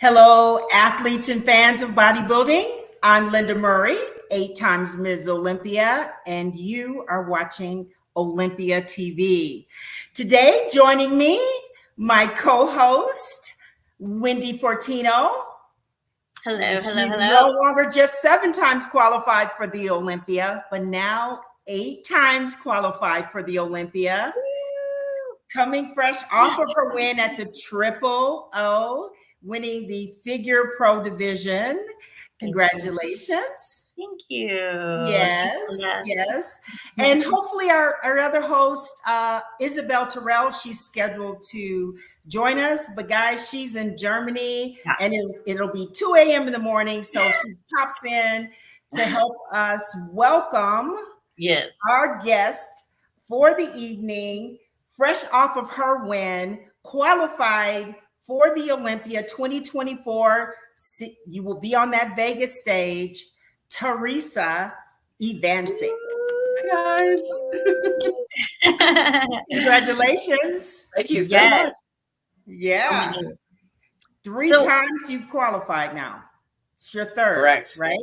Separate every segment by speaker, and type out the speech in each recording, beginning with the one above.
Speaker 1: Hello, athletes and fans of bodybuilding. I'm Lenda Murray, 8 times Ms. Olympia, and you are watching Olympia TV. Today, joining me, my co-host, Wendy Fortino. She's no longer just 7 times qualified for the Olympia, but now 8 times qualified for the Olympia. Coming fresh off of her win at the Triple O, winning the Figure Pro division. Congratulations.
Speaker 2: Thank you.
Speaker 1: Yes. And hopefully our other host, Isabelle Turell, she's scheduled to join us. But guys, she's in Germany and it'll be 2 a.m. in the morning. So she pops in to help us welcome our guest for the evening, fresh off of her win, qualified for the Olympia 2024. You will be on that Vegas stage, Theresa Ivancik.
Speaker 3: Hi
Speaker 1: guys. Congratulations.
Speaker 3: Thank you so much.
Speaker 1: Yeah. 3 times you've qualified now. It's your third.
Speaker 3: Correct.
Speaker 1: Right?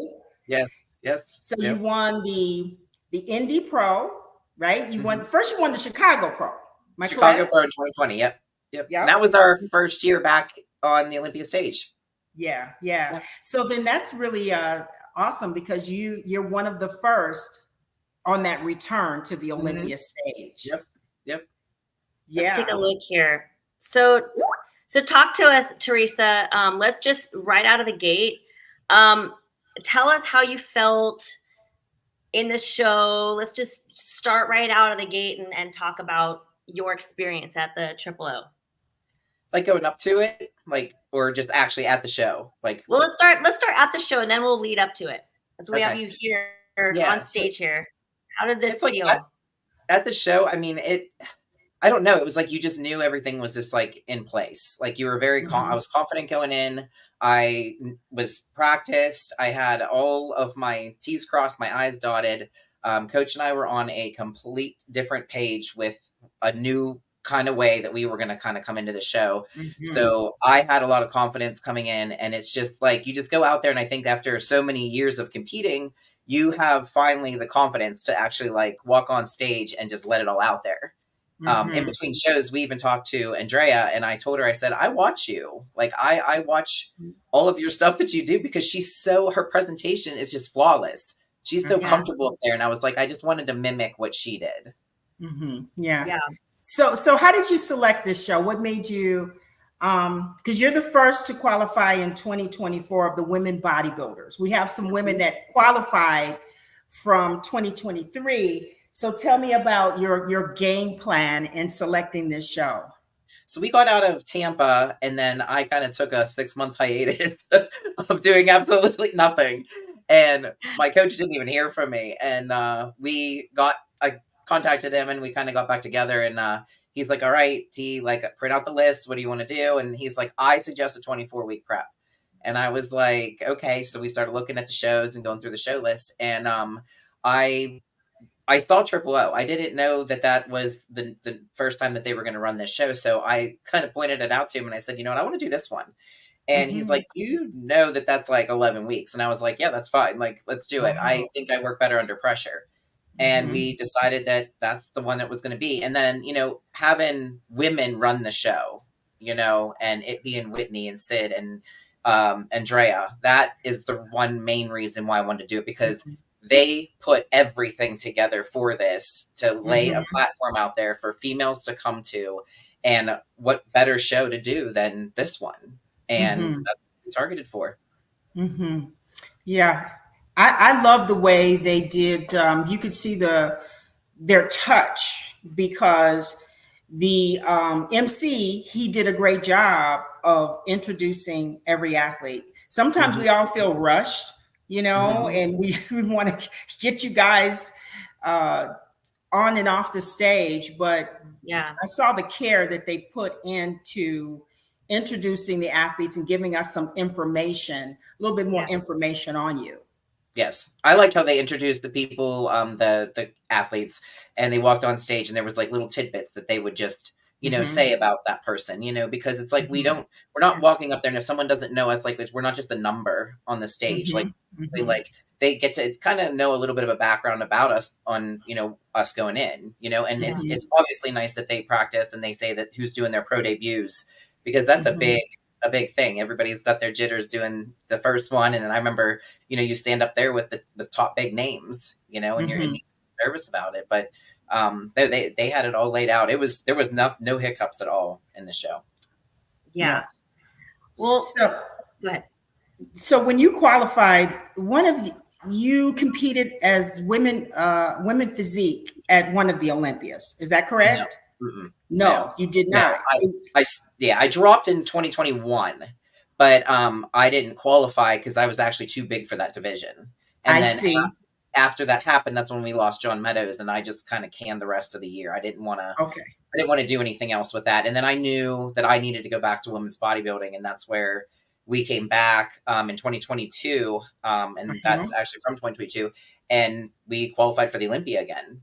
Speaker 3: Yes.
Speaker 1: So you won the Indy Pro, right? You won the Chicago Pro.
Speaker 3: Chicago Pro in 2020. Yep. And that was our first year back on the Olympia stage.
Speaker 1: Yeah. So then that's really awesome because you're one of the first on that return to the Olympia stage.
Speaker 3: Yep.
Speaker 1: Yeah.
Speaker 2: Let's take a look here. So talk to us, Theresa. Let's just right out of the gate. Tell us how you felt in the show. Let's just start right out of the gate and talk about your experience at the Triple O.
Speaker 3: Like going up to it, or just actually at the show?
Speaker 2: Well, let's start at the show and then we'll lead up to it. As we have you here on stage here. How did this feel?
Speaker 3: At the show, I mean, I don't know. It was like you just knew everything was just in place. You were very I was confident going in. I was practiced. I had all of my T's crossed, my I's dotted. Coach and I were on a complete different page with a new kind of way that we were going to kind of come into the show. So I had a lot of confidence coming in, and it's just you just go out there. And I think after so many years of competing, you have finally the confidence to actually walk on stage and just let it all out there. In between shows, we even talked to Andrea, and I told her, I said, I watch you. I watch all of your stuff that you do because her presentation is just flawless. She's so comfortable up there. And I was I just wanted to mimic what she did.
Speaker 1: Yeah. So how did you select this show? What made you, because you're the first to qualify in 2024 of the women bodybuilders. We have some women that qualified from 2023. So tell me about your game plan in selecting this show.
Speaker 3: So we got out of Tampa, and then I kind of took a 6-month hiatus of doing absolutely nothing. And my coach didn't even hear from me. And I contacted him, and we kind of got back together, and he's like, all right, T, print out the list. What do you want to do? And he's like, I suggest a 24-week prep. And I was like, okay. So we started looking at the shows and going through the show list. And I saw Triple O. I didn't know that was the first time that they were going to run this show. So I kind of pointed it out to him, and I said, you know what, I want to do this one. And he's like, you know that's 11 weeks. And I was like, yeah, that's fine. Let's do it. I think I work better under pressure. And we decided that that's the one that was going to be. And then, having women run the show, and it being Whitney and Sid and Andrea, that is the one main reason why I wanted to do it, because they put everything together for this to lay a platform out there for females to come to. And what better show to do than this one? And that's what we targeted for.
Speaker 1: Yeah. I love the way they did. You could see their touch, because the MC, he did a great job of introducing every athlete. Sometimes we all feel rushed, and we want to get you guys on and off the stage. But I saw the care that they put into introducing the athletes and giving us some information, a little bit more information on you.
Speaker 3: Yes. I liked how they introduced the people, the athletes, and they walked on stage, and there was little tidbits that they would just say about that person, because it's like, we're not walking up there. And if someone doesn't know us, like, we're not just a number on the stage. Like, they get to kind of know a little bit of a background about us on, us going in, and it's obviously nice that they practiced and they say that who's doing their pro debuts, because that's a big thing. Everybody's got their jitters doing the first one. And I remember, you stand up there with the top big names, and you're nervous about it, but they had it all laid out. There was no hiccups at all in the show.
Speaker 2: Yeah. Well,
Speaker 1: go
Speaker 2: ahead.
Speaker 1: So when you qualified, you competed as women physique at one of the Olympias. Is that correct? No, you did not.
Speaker 3: I dropped in 2021, but I didn't qualify because I was actually too big for that division. And then after that happened, that's when we lost John Meadows, and I just kind of canned the rest of the year. I didn't want to do anything else with that. And then I knew that I needed to go back to women's bodybuilding, and that's where we came back in 2022, and that's actually from 2022, and we qualified for the Olympia again.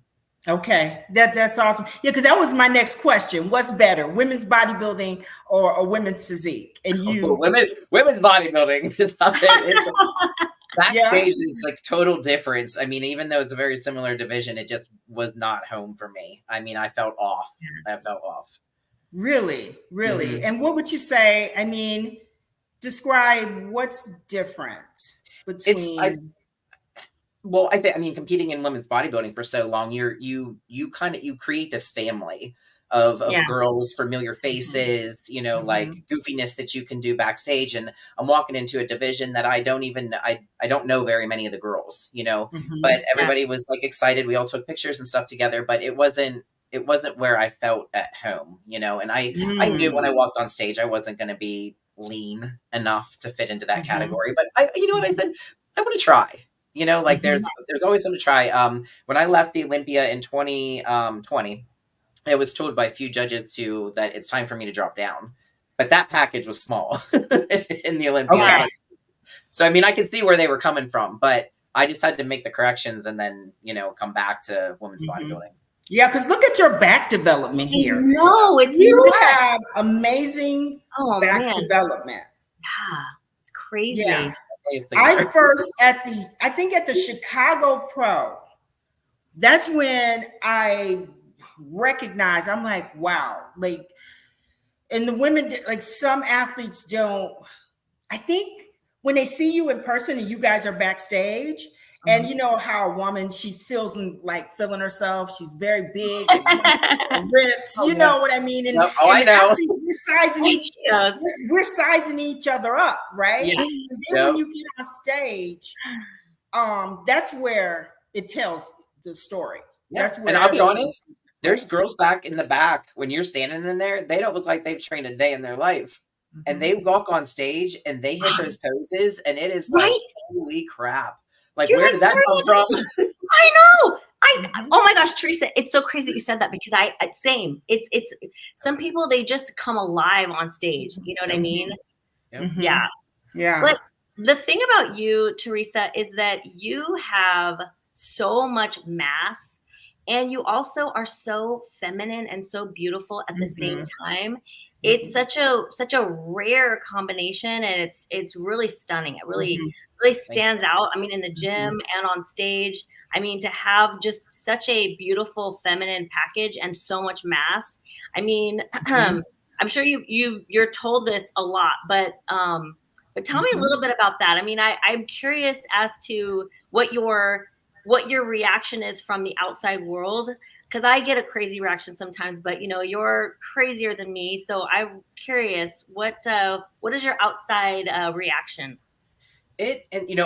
Speaker 1: Okay, that's awesome. Yeah, because that was my next question. What's better, women's bodybuilding or women's physique? And
Speaker 3: women's bodybuilding. Backstage is like total difference. I mean, even though it's a very similar division, it just was not home for me. I mean, I felt off. Really?
Speaker 1: And what would you say? I mean, describe what's different between.
Speaker 3: I mean, competing in women's bodybuilding for so long, you create this family of girls, familiar faces, like goofiness that you can do backstage. And I'm walking into a division that I don't know very many of the girls, but everybody was like excited. We all took pictures and stuff together, but it wasn't where I felt at home, and I knew when I walked on stage, I wasn't going to be lean enough to fit into that category. But I said, I want to try. There's always going to try. When I left the Olympia in 2020, I was told by a few judges that it's time for me to drop down. But that package was small in the Olympia. Okay. So, I mean, I could see where they were coming from, but I just had to make the corrections and then, come back to women's bodybuilding.
Speaker 1: Yeah, because look at your back development here.
Speaker 2: No,
Speaker 1: you have amazing back development.
Speaker 2: Yeah, it's crazy.
Speaker 1: Yeah. I first at the Chicago Pro, that's when I recognized, I'm like, wow, like, and the women, like some athletes don't, I think when they see you in person and you guys are backstage, and you know how a woman, she feels like feeling herself. She's very big and ripped. You know what I mean? And,
Speaker 3: I know.
Speaker 1: We're sizing each other up, right?
Speaker 2: Yeah.
Speaker 1: And then when you get on stage, that's where it tells the story.
Speaker 3: Yeah.
Speaker 1: That's where.
Speaker 3: And I'll be honest, there's girls back in the back when you're standing in there. They don't look like they've trained a day in their life, and they walk on stage and they hit those poses, and it is like, holy crap. Like, where did that come from?
Speaker 2: I know. Oh my gosh, Theresa, it's so crazy that you said that, because same. It's some people, they just come alive on stage. You know what I mean? Yeah. But the thing about you, Theresa, is that you have so much mass, and you also are so feminine and so beautiful at the same time. It's such a rare combination, and it's really stunning. It really stands out. I mean, in the gym and on stage. I mean, to have just such a beautiful feminine package and so much mass. I mean, I'm sure you're told this a lot, but tell me a little bit about that. I mean, I'm curious as to what your reaction is from the outside world, because I get a crazy reaction sometimes, but you're crazier than me. So I'm curious, what is your outside reaction?
Speaker 3: And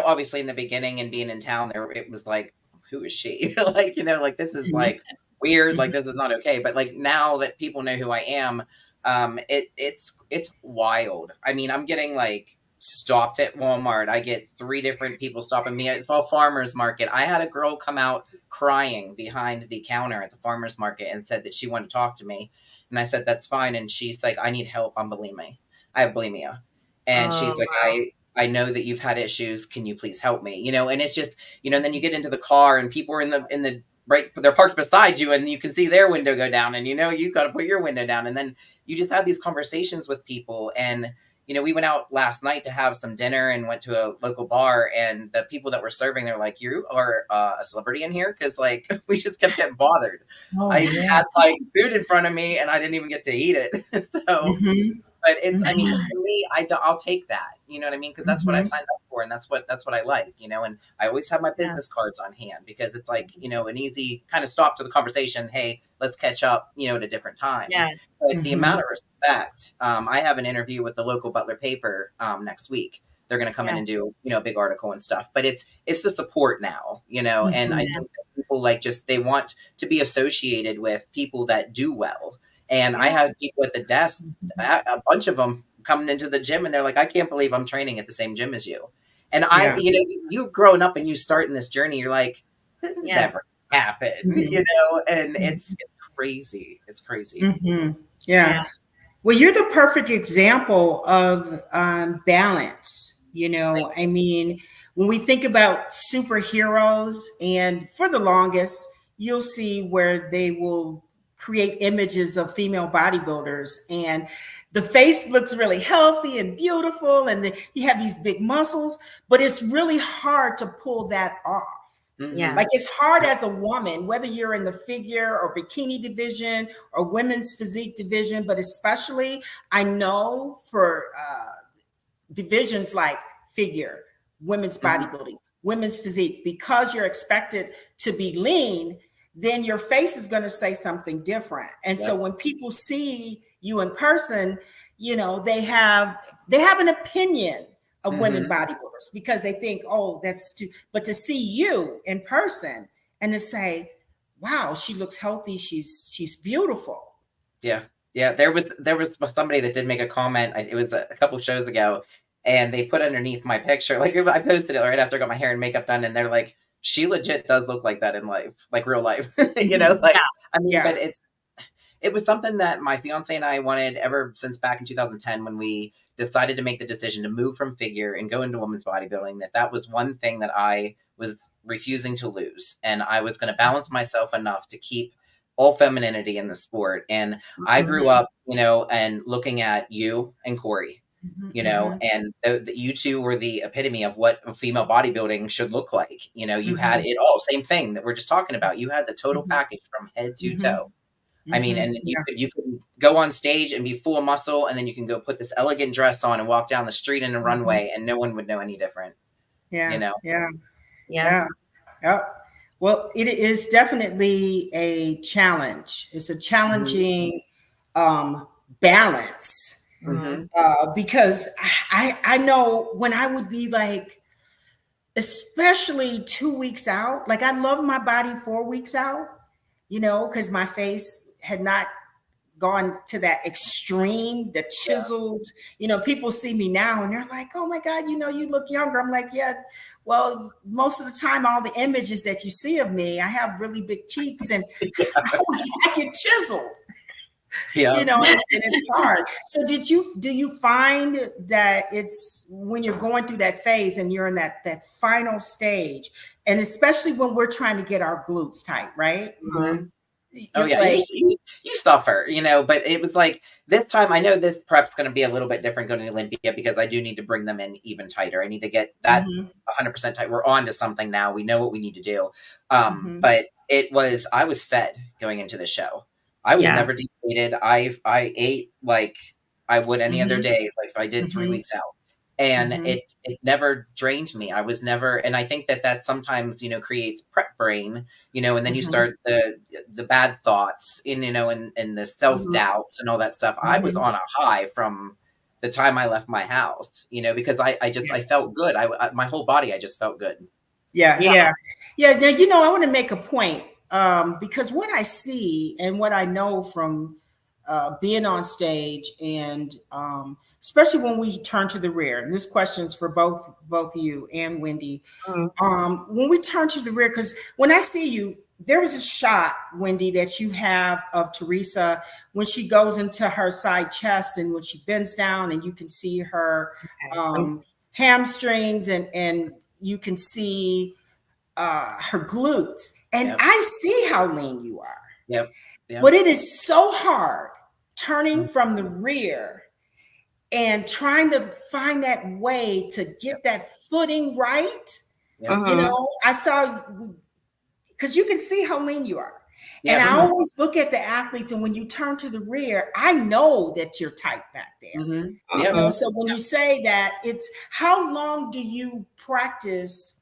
Speaker 3: obviously in the beginning and being in town there, it was like, who is she? Like, this is like weird, like this is not okay. But like now that people know who I am, it's wild. I mean, I'm getting like stopped at Walmart. I get 3 different people stopping me at the farmer's market. I had a girl come out crying behind the counter at the farmer's market and said that she wanted to talk to me. And I said, that's fine. And she's like, I need help. I'm bulimia. I have bulimia. And she's like, wow. I know that you've had issues. Can you please help me? And it's just, and then you get into the car and people are in the they're parked beside you and you can see their window go down and you got to put your window down. And then you just have these conversations with people. And, we went out last night to have some dinner and went to a local bar, and the people that were serving, they're like, you are a celebrity in here? Cause like, we just kept getting bothered. I had like food in front of me and I didn't even get to eat it. So, but it's, I mean, for me, I'll take that, you know what I mean? Cause that's what I signed up for. And that's what I like, and I always have my business cards on hand because it's like, an easy kind of stop to the conversation. Hey, let's catch up, at a different time.
Speaker 2: Yeah.
Speaker 3: But the amount of respect, I have an interview with the local Butler paper next week. They're going to come in and do, a big article and stuff, but it's the support now, and I think that people like they want to be associated with people that do well. And I have people at the desk, a bunch of them coming into the gym and they're like, I can't believe I'm training at the same gym as you. And you've grown up and you start in this journey, you're like, this never happened, and it's crazy. It's crazy.
Speaker 1: Yeah. Well, you're the perfect example of balance. I mean, when we think about superheroes, and for the longest, you'll see where they will create images of female bodybuilders and the face looks really healthy and beautiful and you have these big muscles, but it's really hard to pull that off. Like it's hard as a woman, whether you're in the figure or bikini division or women's physique division, but especially I know for divisions like figure, women's bodybuilding, women's physique, because you're expected to be lean, then your face is going to say something different. And so when people see you in person, they have an opinion of women bodybuilders because they think, oh, that's too, but to see you in person and to say, wow, she looks healthy. She's beautiful.
Speaker 3: Yeah. Yeah. There was somebody that did make a comment. It was a couple shows ago and they put underneath my picture, like I posted it right after I got my hair and makeup done. And they're like, she legit does look like that in life, like real life, I mean, but it was something that my fiance and I wanted ever since back in 2010, when we decided to make the decision to move from figure and go into women's bodybuilding, that was one thing that I was refusing to lose. And I was going to balance myself enough to keep all femininity in the sport. And I grew up, and looking at you and Corey, and you two were the epitome of what female bodybuilding should look like. You had it all, same thing that we're just talking about. You had the total package from head to toe. I mean, and you could go on stage and be full of muscle, and then you can go put this elegant dress on and walk down the street in a runway, and no one would know any different.
Speaker 1: Yeah. Well, it is definitely a challenge. It's a challenging balance because I know when I would be like, especially 2 weeks out, like I love my body 4 weeks out, because my face had not gone to that extreme, the chiseled, people see me now and they're like, oh my God, you look younger. I'm like, yeah, well, most of the time, all the images that you see of me, I have really big cheeks and I get chiseled. And it's hard. So do you find that it's when you're going through that phase and you're in that final stage, and especially when we're trying to get our glutes tight, right?
Speaker 3: Oh yeah, like, you suffer, but it was like this time, I know this prep's going to be a little bit different going to Olympia because I do need to bring them in even tighter. I need to get that 100% tight. We're on to something now. We know what we need to do. But I was fed going into the show. I was never depleted. I ate like I would any other day, like if I did 3 weeks out. And it never drained me. I was never, and I think that sometimes, creates prep brain, and then you start the bad thoughts and the self-doubts and all that stuff. I was on a high from the time I left my house, because I felt good. My whole body, I just felt good.
Speaker 1: Yeah. Now, I want to make a point because what I see and what I know from being on stage and especially when we turn to the rear, and this question is for both you and Wendy. When we turn to the rear, because when I see you, there was a shot, Wendy, that you have of Theresa when she goes into her side chest and when she bends down and you can see her hamstrings and you can see her glutes, and I see how lean you are.
Speaker 3: Yep.
Speaker 1: But it is so hard turning from the rear and trying to find that way to get that footing right. You know, I saw, because you can see how lean you are. And I always look at the athletes, and when you turn to the rear, I know that you're tight back there. You know, so when you say that, it's how long do you practice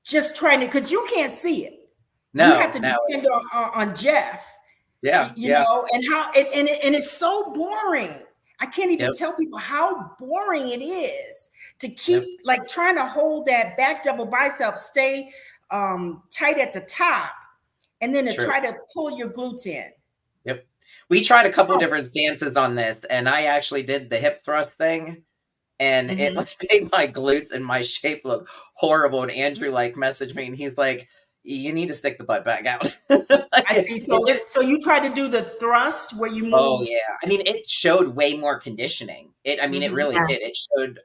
Speaker 1: just trying to, because you can't see it. You have to depend on Jeff. You know, and how and it's so boring. I can't even tell people how boring it is to keep like trying to hold that back double bicep, stay tight at the top, and then to try to pull your glutes in.
Speaker 3: Yep. We tried a couple different stances on this, and I actually did the hip thrust thing, and it made my glutes and my shape look horrible. And Andrew like messaged me, and he's like, "You need to stick the butt back out."
Speaker 1: I see. So you tried to do the thrust where you move.
Speaker 3: Oh yeah. I mean, it showed way more conditioning. It really did. It showed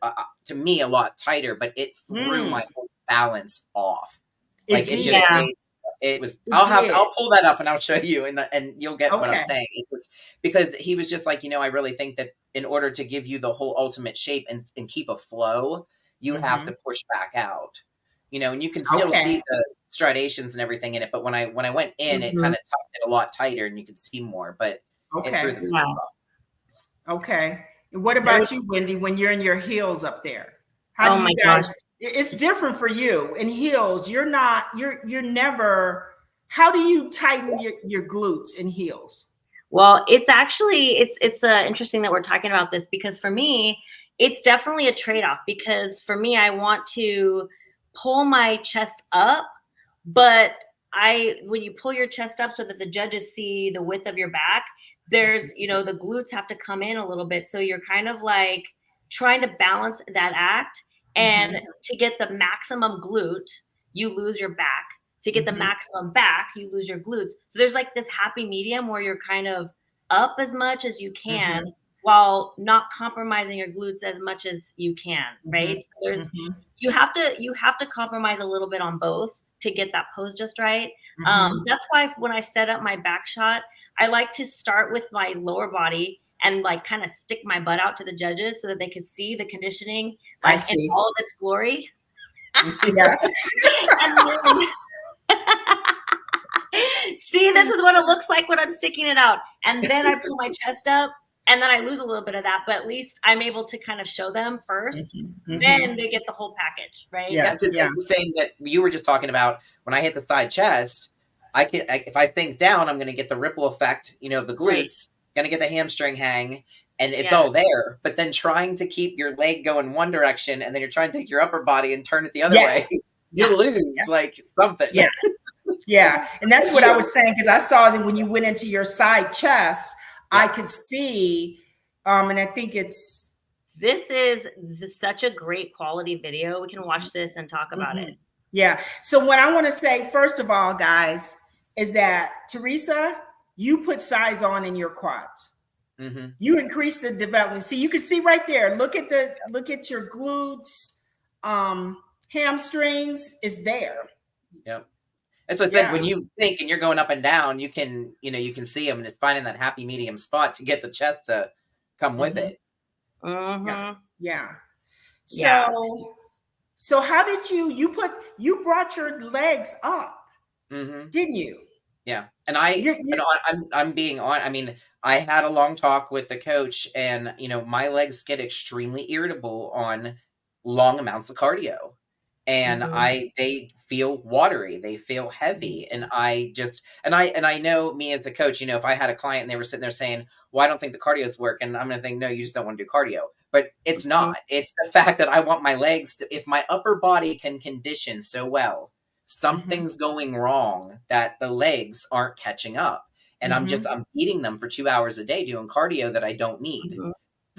Speaker 3: to me a lot tighter, but it threw my whole balance off. It was. I'll pull that up and I'll show you, and you'll get what I'm saying. It was because he was just like, I really think that in order to give you the whole ultimate shape and keep a flow, you have to push back out. And you can still see the striations and everything in it, but when I went in, it kind of tucked it a lot tighter, and you could see more. But it threw the stuff off.
Speaker 1: Okay. And what about you, Wendy? When you're in your heels up there, how do you guys? Gosh. It's different for you in heels. You're not. You're never. How do you tighten your glutes in heels?
Speaker 2: Well, it's actually it's interesting that we're talking about this, because for me, it's definitely a trade-off. Because for me, I want to pull my chest up, but when you pull your chest up so that the judges see the width of your back, there's, the glutes have to come in a little bit. So you're kind of like trying to balance that act, and to get the maximum glute, you lose your back. To get the maximum back, you lose your glutes. So there's like this happy medium where you're kind of up as much as you can while not compromising your glutes as much as you can, right? So there's you have to compromise a little bit on both to get that pose just right. That's why when I set up my back shot, I like to start with my lower body and like kind of stick my butt out to the judges so that they can see the conditioning like in all of its glory. See, this is what it looks like when I'm sticking it out. And then I pull my chest up, and then I lose a little bit of that, but at least I'm able to kind of show them first. Then they get the whole package, right?
Speaker 3: It's the same that you were just talking about. When I hit the side chest, if I think down, I'm going to get the ripple effect, of the glutes, going to get the hamstring hang, and it's all there. But then trying to keep your leg going one direction, and then you're trying to take your upper body and turn it the other way, you lose like something.
Speaker 1: Yeah. And that's what I was saying, because I saw that when you went into your side chest, I could see, and I think this
Speaker 2: is such a great quality video. We can watch this and talk about it.
Speaker 1: Yeah. So what I want to say, first of all, guys, is that Theresa, you put size on in your quads. You increase the development. See, you can see right there. Look at your glutes, hamstrings is there.
Speaker 3: Yep. That's what I said. When you think and you're going up and down, you can see them, and it's finding that happy medium spot to get the chest to come with it.
Speaker 1: So how did you brought your legs up, didn't you?
Speaker 3: Yeah. And I'm being on. I mean, I had a long talk with the coach, and my legs get extremely irritable on long amounts of cardio. And they feel watery, they feel heavy. And I know me as the coach, if I had a client and they were sitting there saying, well, I don't think the cardio is working, I'm going to think, no, you just don't want to do cardio. But it's not. It's the fact that I want my legs to, if my upper body can condition so well, something's going wrong that the legs aren't catching up. And I'm eating them for 2 hours a day doing cardio that I don't need.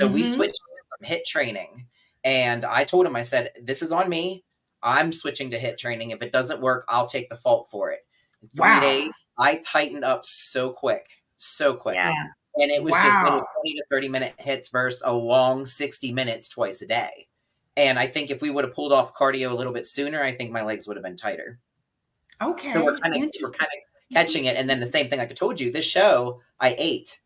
Speaker 3: So we switched from HIIT training. And I told him, I said, this is on me. I'm switching to HIIT training. If it doesn't work, I'll take the fault for it. In 3 days, I tightened up so quick. Yeah. And it was just little 20 to 30 minute hits versus a long 60 minutes twice a day. And I think if we would have pulled off cardio a little bit sooner, I think my legs would have been tighter.
Speaker 1: Okay.
Speaker 3: So we're kind of catching it. And then the same thing, like I told you, this show, I ate.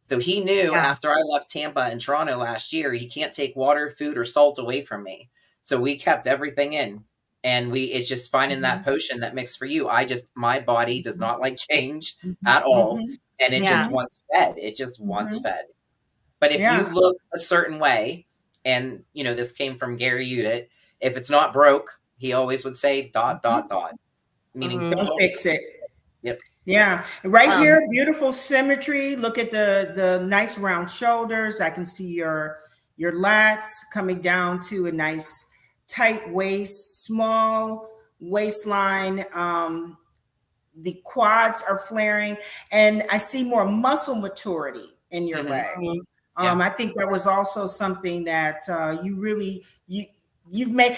Speaker 3: So he knew after I left Tampa and Toronto last year, he can't take water, food, or salt away from me. So we kept everything in. And it's just finding that potion that mix for you. My body does not like change at all. And it just wants fed. It just wants fed. But if you look a certain way, and this came from Gary Udit, if it's not broke, he always would say ... meaning
Speaker 1: don't fix it.
Speaker 3: Yep.
Speaker 1: Yeah. Right here, beautiful symmetry. Look at the nice round shoulders. I can see your lats coming down to a nice tight waist, small waistline. The quads are flaring, and I see more muscle maturity in your legs. I think that was also something that you've made.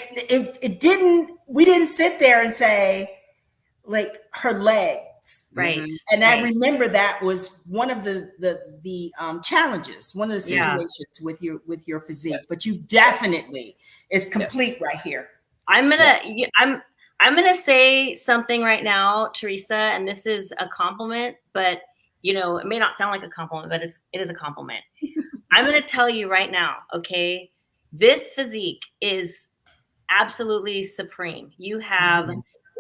Speaker 1: We didn't sit there and say like her legs,
Speaker 2: right?
Speaker 1: And I remember that was one of the challenges, one of the situations with your physique. But you definitely is complete right here.
Speaker 2: I'm gonna say something right now, Theresa, and this is a compliment, but it may not sound like a compliment, but it is a compliment. I'm gonna tell you right now, okay? This physique is absolutely supreme. You have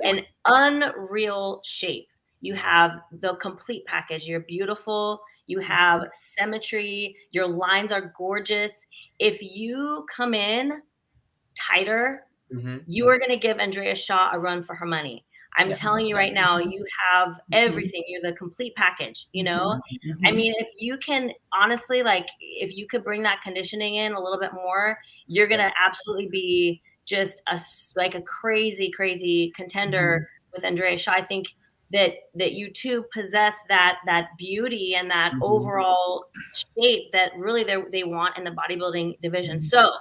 Speaker 2: an unreal shape. You have the complete package. You're beautiful. You have symmetry. Your lines are gorgeous. If you come in tighter, you are going to give Andrea Shaw a run for her money. I'm telling you right now, you have everything. You're the complete package, I mean, if you can honestly, if you could bring that conditioning in a little bit more, you're going to absolutely be just a crazy, crazy contender with Andrea Shaw. I think that you two possess that beauty and that overall shape that really they want in the bodybuilding division. So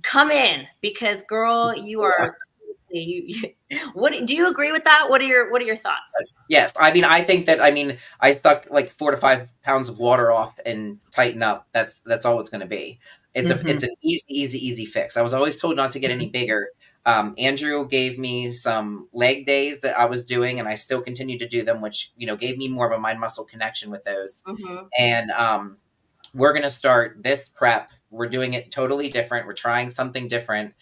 Speaker 2: come in, because girl, you are. What do you agree with that? What are your thoughts?
Speaker 3: Yes, I mean, I think that I suck like 4 to 5 pounds of water off and tighten up. That's all it's going to be. It's an easy fix. I was always told not to get any bigger. Andrew gave me some leg days that I was doing, and I still continue to do them, which gave me more of a mind muscle connection with those. And we're going to start this prep. We're doing it totally different. We're trying something different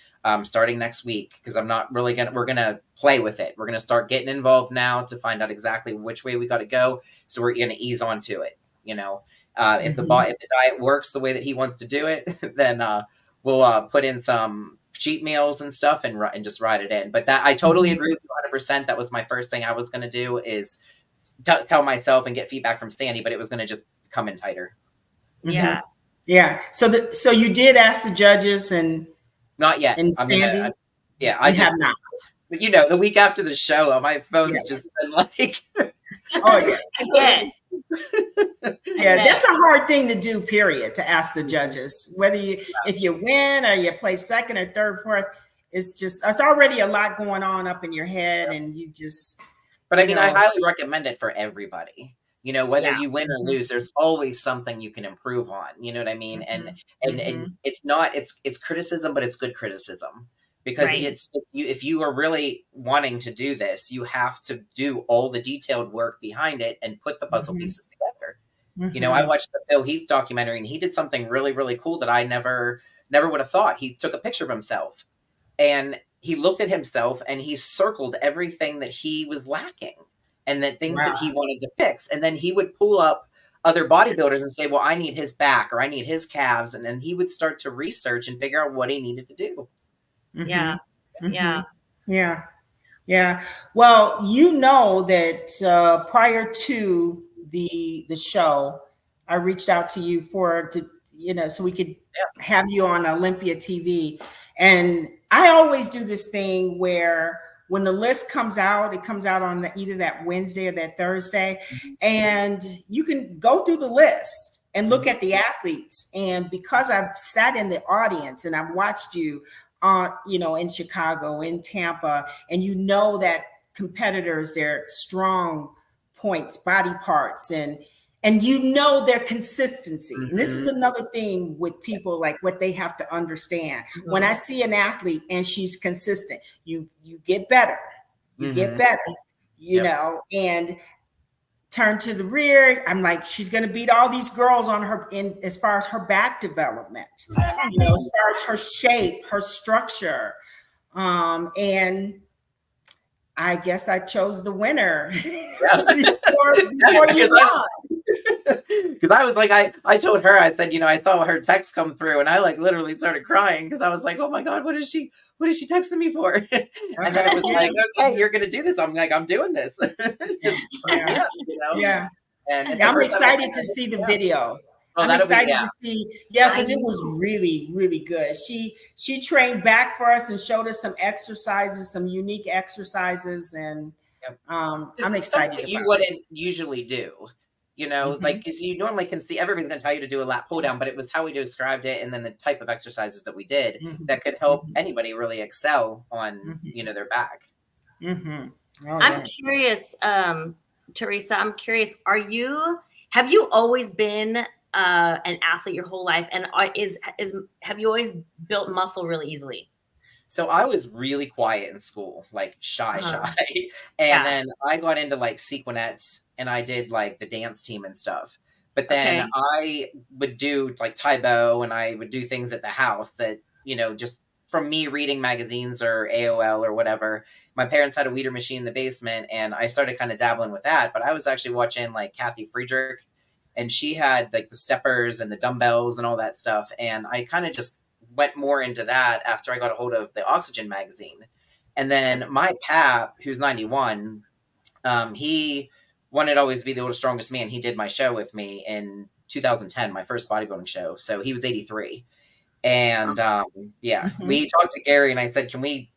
Speaker 3: starting next week, because we're going to play with it. We're going to start getting involved now to find out exactly which way we got to go. So we're going to ease onto it. If the diet works the way that he wants to do it, then we'll put in some cheat meals and stuff and just ride it in. But that I totally agree with you 100%. That was my first thing I was going to do, is tell myself and get feedback from Sandy, but it was going to just come in tighter.
Speaker 2: Yeah.
Speaker 1: Yeah. So you did ask the judges, and
Speaker 3: not yet.
Speaker 1: And Sandy,
Speaker 3: I
Speaker 1: have not.
Speaker 3: The week after the show, my phone's just been like,
Speaker 1: oh yeah,
Speaker 2: again.
Speaker 1: Yeah, that's a hard thing to do. Period. To ask the judges whether if you win or you play second or third, fourth. It's already a lot going on up in your head, and you just.
Speaker 3: But I highly recommend it for everybody. Whether you win or lose, there's always something you can improve on. You know what I mean? And it's criticism, but it's good criticism, because if you are really wanting to do this, you have to do all the detailed work behind it and put the puzzle pieces together. I watched the Phil Heath documentary, and he did something really, really cool that I never would have thought. He took a picture of himself, and he looked at himself, and he circled everything that he was lacking. And the things that he wanted to fix. And then he would pull up other bodybuilders and say, well, I need his back, or I need his calves. And then he would start to research and figure out what he needed to do.
Speaker 2: Yeah.
Speaker 1: Yeah. Well, that prior to the show, I reached out to you so we could have you on Olympia TV. And I always do this thing where when the list comes out, it comes out on either that Wednesday or that Thursday, and you can go through the list and look at the athletes. And because I've sat in the audience and I've watched you in Chicago, in Tampa, and that competitors, their strong points, body parts, and and you know their consistency. And this is another thing with people, like what they have to understand. When I see an athlete and she's consistent, you get better. You get better, you know, and turn to the rear. I'm like, she's going to beat all these girls on her in as far as her back development, you know, as far as her shape, her structure. And I guess I chose the winner before you won.
Speaker 3: Because I was like, I told her, I said, you know, I saw her text come through and I like literally started crying because I was like, oh my God, what is she texting me for? And then it was like, okay, you're going to do this. I'm like, I'm doing this.
Speaker 1: Yeah.
Speaker 3: You know?
Speaker 1: Yeah.
Speaker 3: And
Speaker 1: I'm excited to see the video.
Speaker 3: Oh,
Speaker 1: I'm excited to see, because it was really, really good. She trained back for us and showed us some exercises, some unique exercises, and I'm excited about
Speaker 3: you wouldn't usually do. You know, like, because you normally can see, everybody's going to tell you to do a lat pull down, but it was how we described it and then the type of exercises that we did that could help anybody really excel on, you know, their back.
Speaker 2: I'm curious, Theresa, I'm curious, have you always been an athlete your whole life? And have you always built muscle really easily?
Speaker 3: So I was really quiet in school, like shy. And then I got into like sequinettes and I did like the dance team and stuff. But then I would do like Taekwondo and I would do things at the house that, you know, just from me reading magazines or AOL or whatever. My parents had a weeder machine in the basement and I started kind of dabbling with that. But I was actually watching like Kathy Friedrich and she had like the steppers and the dumbbells and all that stuff. And I kind of just went more into that after I got a hold of the Oxygen magazine. And then my pap, who's 91, he wanted always to be the oldest, strongest man. He did my show with me in 2010, my first bodybuilding show. So he was 83. And we talked to Gary and I said, can we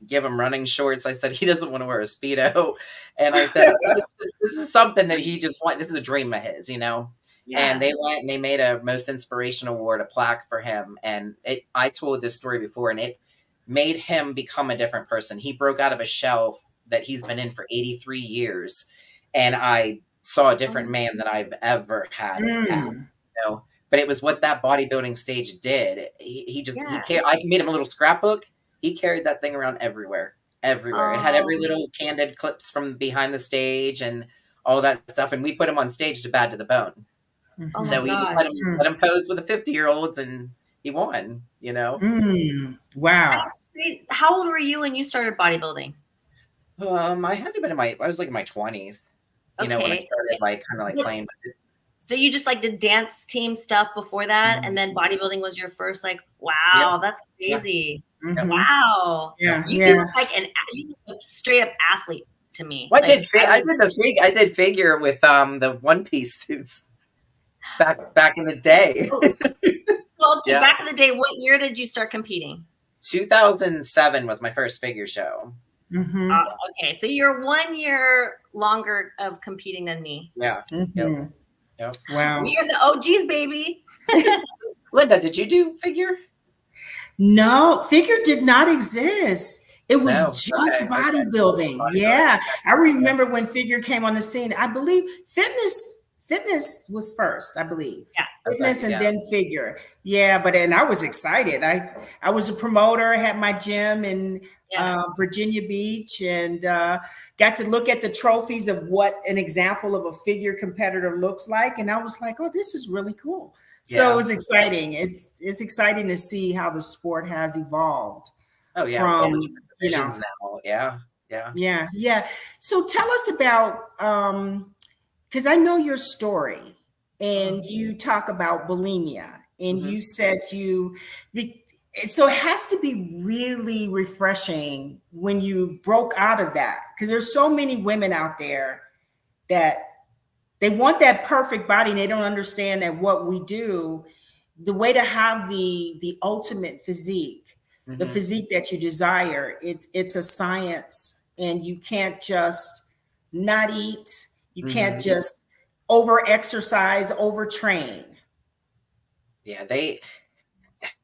Speaker 3: give him running shorts? I said, he doesn't want to wear a Speedo. And I said, this is something that he just wants. This is a dream of his, you know? Yeah. And they went and they made a most inspirational award, a plaque for him. And I told this story before and it made him become a different person. He broke out of a shell that he's been in for 83 years. And I saw a different man than I've ever had. You know? But it was what that bodybuilding stage did. He I made him a little scrapbook. He carried that thing around everywhere. It had every little candid clips from behind the stage and all that stuff. And we put him on stage to Bad to the Bone. So we just let him pose with the 50-year-olds and he won, you know?
Speaker 1: Wow.
Speaker 2: How old were you when you started bodybuilding?
Speaker 3: I had to been I was like in my 20s, you know, when I started like kind of like playing with it.
Speaker 2: So you just like did dance team stuff before that, and then bodybuilding was your first, like, wow, that's crazy. Wow. You look like you look a straight up athlete to me.
Speaker 3: Well, I did figure with the one-piece suits back in the day.
Speaker 2: Well, back in the day, what year did you start competing?
Speaker 3: 2007 was my first figure show.
Speaker 2: Okay, so you're 1 year longer of competing than me.
Speaker 3: Yeah. Yep.
Speaker 1: Wow.
Speaker 2: We are the OGs, baby.
Speaker 3: Lenda, did you do figure?
Speaker 1: No, figure did not exist. It was just bodybuilding. Yeah. I remember when figure came on the scene. I believe fitness was first, I believe.
Speaker 2: Yeah.
Speaker 1: Fitness and then figure. Yeah, and I was excited. I was a promoter, had my gym in Virginia Beach, and got to look at the trophies of what an example of a figure competitor looks like. And I was like, oh, this is really cool. So it was exciting. It's exciting to see how the sport has evolved.
Speaker 3: Oh, yeah.
Speaker 1: From,
Speaker 3: you know, now.
Speaker 1: Yeah. So tell us about, because I know your story and you talk about bulimia and you said so it has to be really refreshing when you broke out of that, because there's so many women out there that they want that perfect body and they don't understand that what we do, the way to have the ultimate physique, the physique that you desire, it's a science, and you can't just not eat. You can't just over exercise, overtrain.
Speaker 3: Yeah,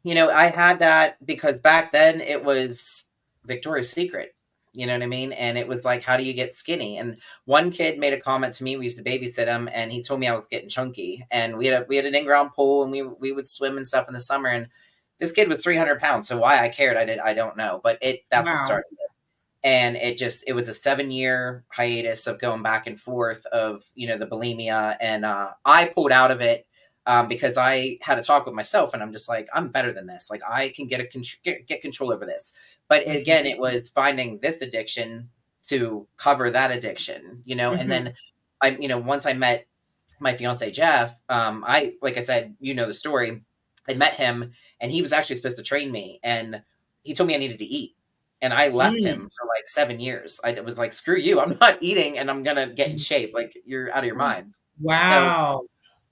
Speaker 3: you know, I had that because back then it was Victoria's Secret. You know what I mean? And it was like, how do you get skinny? And one kid made a comment to me. We used to babysit him, and he told me I was getting chunky. And we had an in-ground pool, and we would swim and stuff in the summer. And this kid was 300 pounds. So why I cared, I don't know. But that's what started it. And it was a 7-year hiatus of going back and forth of, you know, the bulimia. And I pulled out of it because I had a talk with myself, and I'm just like, I'm better than this. Like, I can get control over this. But again, it was finding this addiction to cover that addiction, you know. And then once I met my fiance, Jeff, like I said, you know the story. I met him, and he was actually supposed to train me, and he told me I needed to eat. And I left him for like 7 years. I was like, screw you. I'm not eating, and I'm going to get in shape. Like, you're out of your mind.
Speaker 1: Wow.
Speaker 3: So,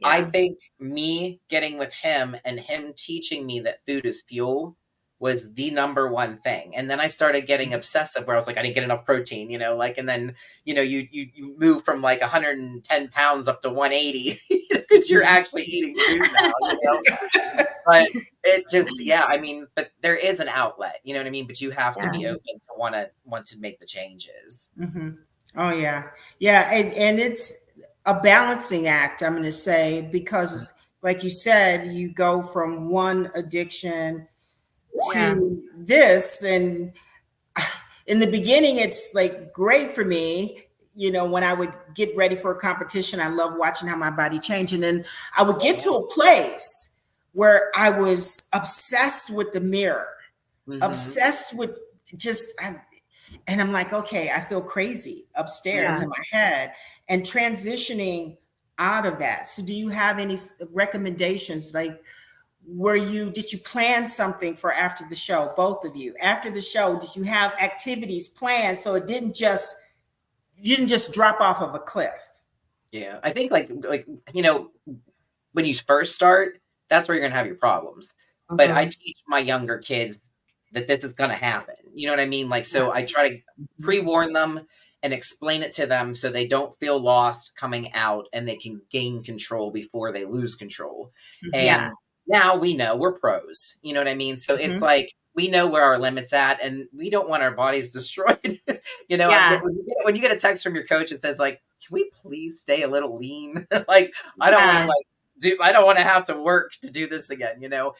Speaker 3: I think me getting with him and him teaching me that food is fuel was the number one thing. And then I started getting obsessive where I was like, I didn't get enough protein, you know, like, and then, you know, you move from like 110 pounds up to 180 because you're actually eating food now, you know. But it just, I mean, but there is an outlet, you know what I mean? But you have to be open to want to make the changes.
Speaker 1: Oh yeah. Yeah. And it's a balancing act, I'm going to say, because like you said, you go from one addiction to this. And in the beginning, it's like great for me. You know, when I would get ready for a competition, I love watching how my body changed. And then I would get to a place where I was obsessed with the mirror, obsessed with and I'm like, okay, I feel crazy upstairs in my head, and transitioning out of that. So do you have any recommendations? Like, did you plan something for after the show, both of you? After the show, did you have activities planned so you didn't just drop off of a cliff?
Speaker 3: Yeah, I think like, you know, when you first start, that's where you're going to have your problems. But I teach my younger kids that this is going to happen. You know what I mean? Like, so I try to pre-warn them and explain it to them so they don't feel lost coming out, and they can gain control before they lose control. And now we know we're pros. You know what I mean? So it's like, we know where our limit's at, and we don't want our bodies destroyed. You know, when you get a text from your coach that says like, can we please stay a little lean? Like, I don't want to I don't want to have to work to do this again. You know,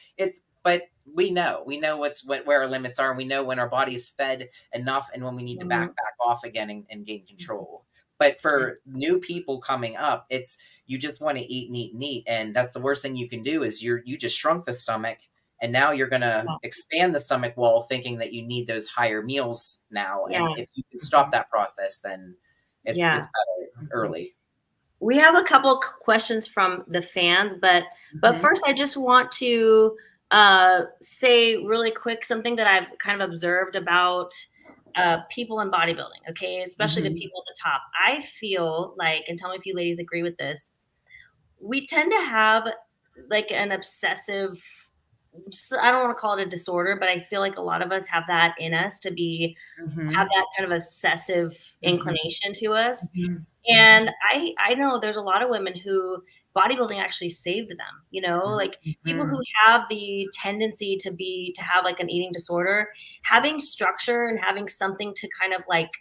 Speaker 3: but we know where our limits are. And we know when our body's fed enough and when we need to back off again and gain control. But for new people coming up, you just want to eat, and eat. And that's the worst thing you can do is you just shrunk the stomach, and now you're going to expand the stomach wall thinking that you need those higher meals now. And if you can stop that process, then it's better early.
Speaker 2: We have a couple questions from the fans, but first I just want to say really quick something that I've kind of observed about people in bodybuilding, okay, especially the people at the top. I feel like, and tell me if you ladies agree with this, we tend to have like an obsessive, I don't want to call it a disorder, but I feel like a lot of us have that in us to have that kind of obsessive inclination to us. And I know there's a lot of women who bodybuilding actually saved them, you know, like people who have the tendency to have like an eating disorder, having structure and having something to kind of like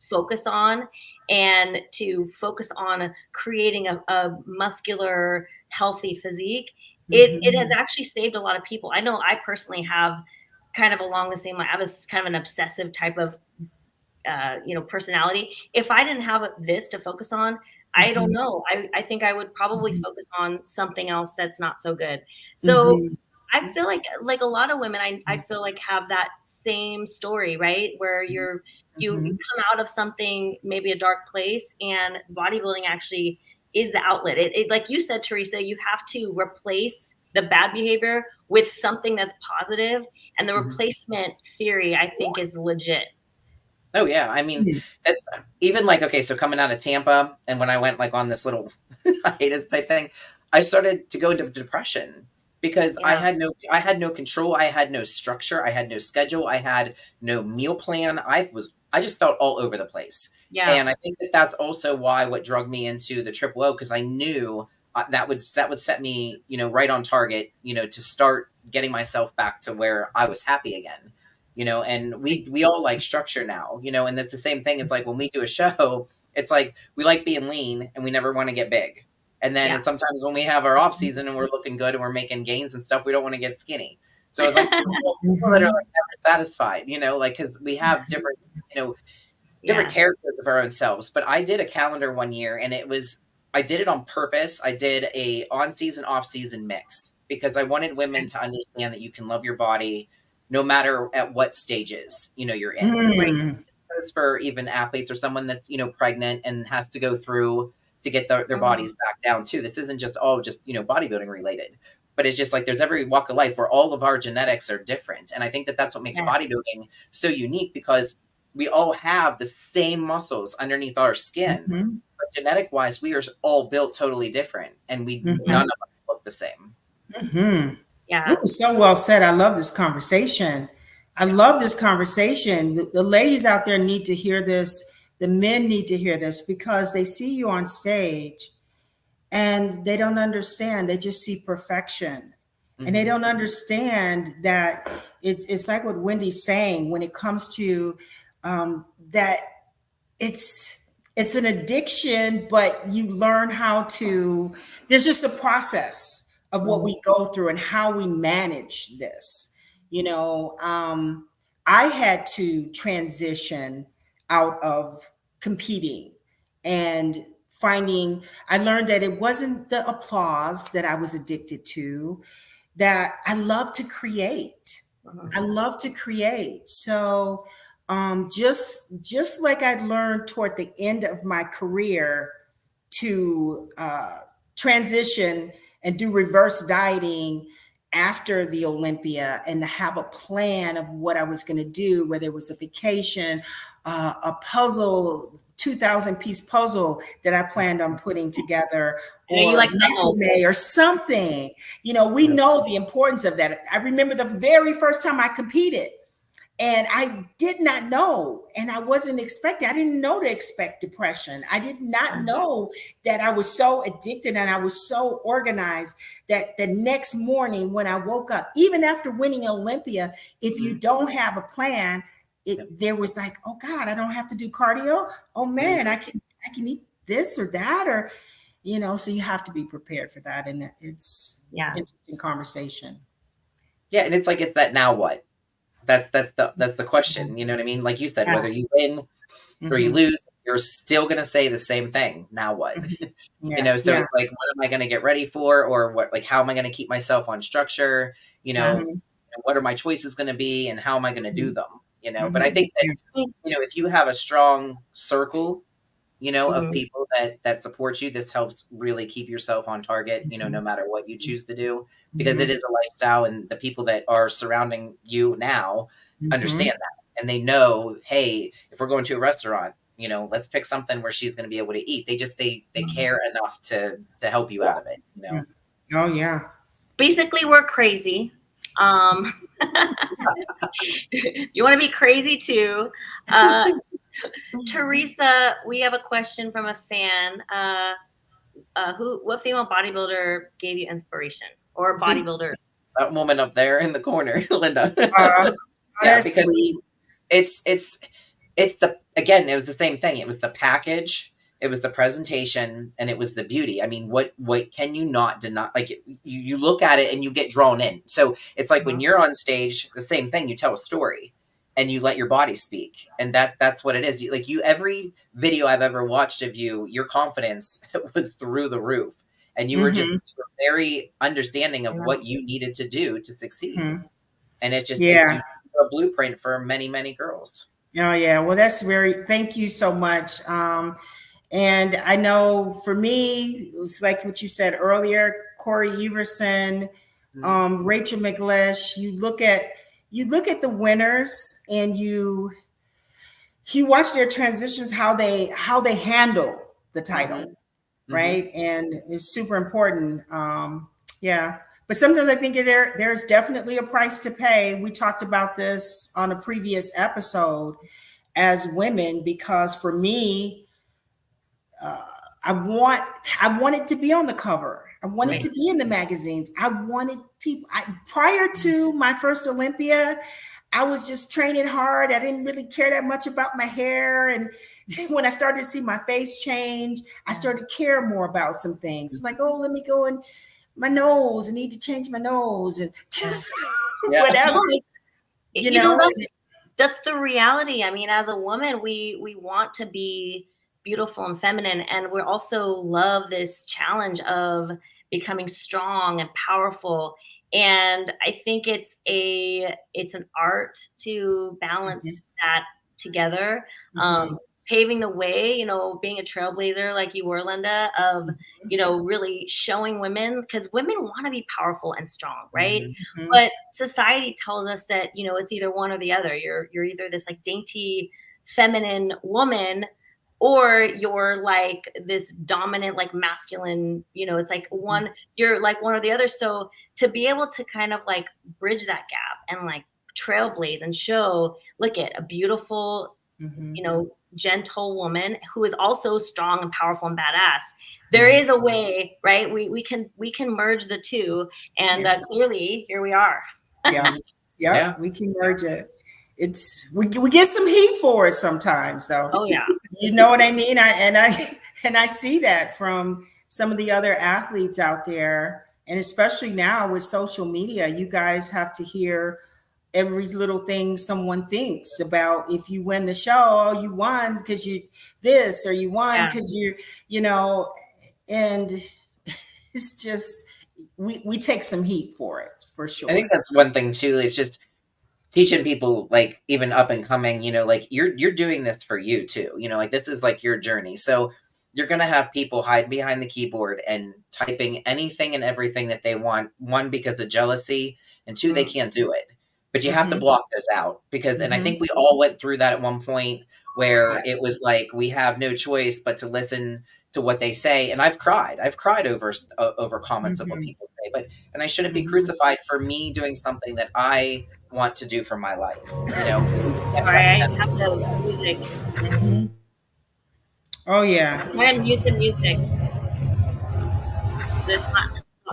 Speaker 2: focus on, and to focus on creating a muscular, healthy physique. It has actually saved a lot of people. I know I personally have kind of along the same line. I was kind of an obsessive type of personality. If I didn't have this to focus on, I don't know. I think I would probably focus on something else that's not so good. So I feel like a lot of women, I feel like have that same story, right? Where you come out of something, maybe a dark place, and bodybuilding actually is the outlet. It like you said, Theresa, you have to replace the bad behavior with something that's positive, and the replacement theory, I think, is legit.
Speaker 3: Oh yeah, I mean, that's even like, okay, so coming out of Tampa, and when I went like on this little hiatus type thing, I started to go into depression because I had no control, I had no structure, I had no schedule, I had no meal plan. I just felt all over the place. Yeah. And I think that's also what drug me into the Triple O, because I knew that would set me, you know, right on target, you know, to start getting myself back to where I was happy again. and we all like structure now, and that's the same thing as like when we do a show, it's like we like being lean and we never want to get big. And then it's sometimes when we have our off season and we're looking good and we're making gains and stuff, we don't want to get skinny. So it's like people that are like never satisfied, like, because we have different, different characters of our own selves. But I did a calendar one year, and I did it on purpose. I did a on-season, off-season mix because I wanted women to understand that you can love your body no matter at what stages, you're in. Right? For even athletes or someone that's, pregnant and has to go through to get their bodies back down too. This isn't just bodybuilding related, but it's just like there's every walk of life where all of our genetics are different. And I think that that's what makes bodybuilding so unique, because we all have the same muscles underneath our skin, but genetic wise, we are all built totally different, and none of us look the same.
Speaker 1: Yeah. Ooh, so well said. I love this conversation. The ladies out there need to hear this. The men need to hear this, because they see you on stage and they don't understand. They just see perfection. And they don't understand that it's like what Wendy's saying when it comes to that it's an addiction, but you learn how to, there's just a process of what we go through and how we manage this. I had to transition out of competing and I learned that it wasn't the applause that I was addicted to, that I love to create. So just like I learned toward the end of my career to transition and do reverse dieting after the Olympia, and to have a plan of what I was going to do, whether it was a vacation, a puzzle, 2,000-piece puzzle that I planned on putting together, or macrame or something. We know the importance of that. I remember the very first time I competed, and I did not know, and I wasn't expecting, I didn't know to expect depression. I did not know that I was so addicted, and I was so organized that the next morning when I woke up, even after winning Olympia, if you don't have a plan, there was like, oh God, I don't have to do cardio. Oh man, I can eat this or that, or, so you have to be prepared for that. And it's interesting conversation.
Speaker 3: Yeah. And it's like, it's that now what? That's the question. You know what I mean? Like you said, whether you win or you lose, you're still going to say the same thing. Now what? So it's like, what am I going to get ready for? Or what, like, how am I going to keep myself on structure? What are my choices going to be, and how am I going to do them? But I think that, if you have a strong circle, of people that support you, this helps really keep yourself on target, no matter what you choose to do, because it is a lifestyle, and the people that are surrounding you now understand that. And they know, hey, if we're going to a restaurant, let's pick something where she's going to be able to eat. They care enough to help you out of it,
Speaker 1: Oh yeah.
Speaker 2: Basically, we're crazy. You want to be crazy too. Theresa, we have a question from a fan. What female bodybuilder gave you inspiration, or bodybuilder?
Speaker 3: That woman up there in the corner, Lenda. Because
Speaker 1: sweet.
Speaker 3: It's it was the same thing. It was the package, it was the presentation, and it was the beauty. I mean, what can you not deny? Like, you look at it and you get drawn in. So it's like when you're on stage, the same thing. You tell a story, and you let your body speak, and that's what it is. Every video I've ever watched of you, your confidence was through the roof, and you were you were very understanding of what you needed to do to succeed. And it's just a blueprint for many, many girls.
Speaker 1: Oh yeah, well, thank you so much. And I know for me, it's like what you said earlier, Corey Everson, Rachel McLeish. You look at the winners, and you watch their transitions, how they handle the title, right? And it's super important. But sometimes I think there's definitely a price to pay. We talked about this on a previous episode as women, because for me, I wanted to be on the cover. I wanted to be in the magazines. I wanted people. Prior to my first Olympia, I was just training hard. I didn't really care that much about my hair. And when I started to see my face change, I started to care more about some things. It's like, oh, let me go and my nose. I need to change my nose and just whatever.
Speaker 2: You know, that's the reality. I mean, as a woman, we want to be beautiful and feminine, and we also love this challenge of becoming strong and powerful. And I think it's an art to balance that together. Paving the way, you know, being a trailblazer like you were, Lenda, of, you know, really showing women, because women want to be powerful and strong, right? But society tells us that, you know, it's either one or the other. You're either this like dainty, feminine woman, or you're like this dominant, like masculine, you know, it's like you're like one or the other. So to be able to kind of like bridge that gap and like trailblaze and show, look at a beautiful, you know, gentle woman who is also strong and powerful and badass. There is a way, right? We can merge the two, and clearly here we are.
Speaker 1: Yeah, we can merge it. It's we get some heat for it sometimes, though.
Speaker 2: Oh yeah,
Speaker 1: you know what I mean. I see that from some of the other athletes out there, and especially now with social media, you guys have to hear every little thing someone thinks about. If you win the show, oh, you won because you this, or you won because you know, and it's just we take some heat for it, for sure.
Speaker 3: I think that's one thing too. It's just teaching people, like even up and coming, you know, like you're doing this for you too. You know, like this is like your journey. So you're going to have people hide behind the keyboard and typing anything and everything that they want. One, because of jealousy, and two, they can't do it. But you have to block those out, because, and I think we all went through that at one point where it was like, we have no choice but to listen to what they say. And I've cried over comments of what people say, and I shouldn't be crucified for me doing something that I want to do for my life. You know?
Speaker 2: All right, I have the music.
Speaker 1: Oh yeah.
Speaker 2: I'm going to mute the music.